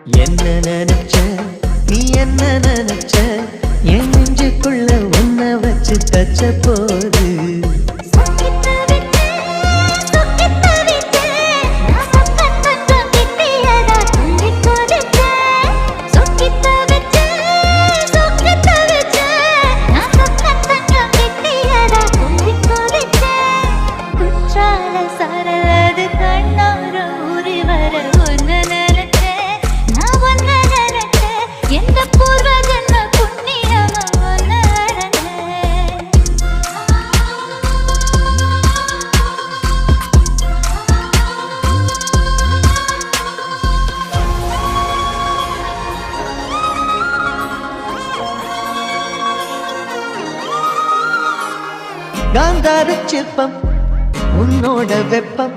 என்ன நினைச்ச நீ என்ன நினைச்ச என் நெஞ்சுக்குள்ள உன்னை வச்சு தச்ச போது காந்தார சிற்பம் உன்னோட வெப்பம்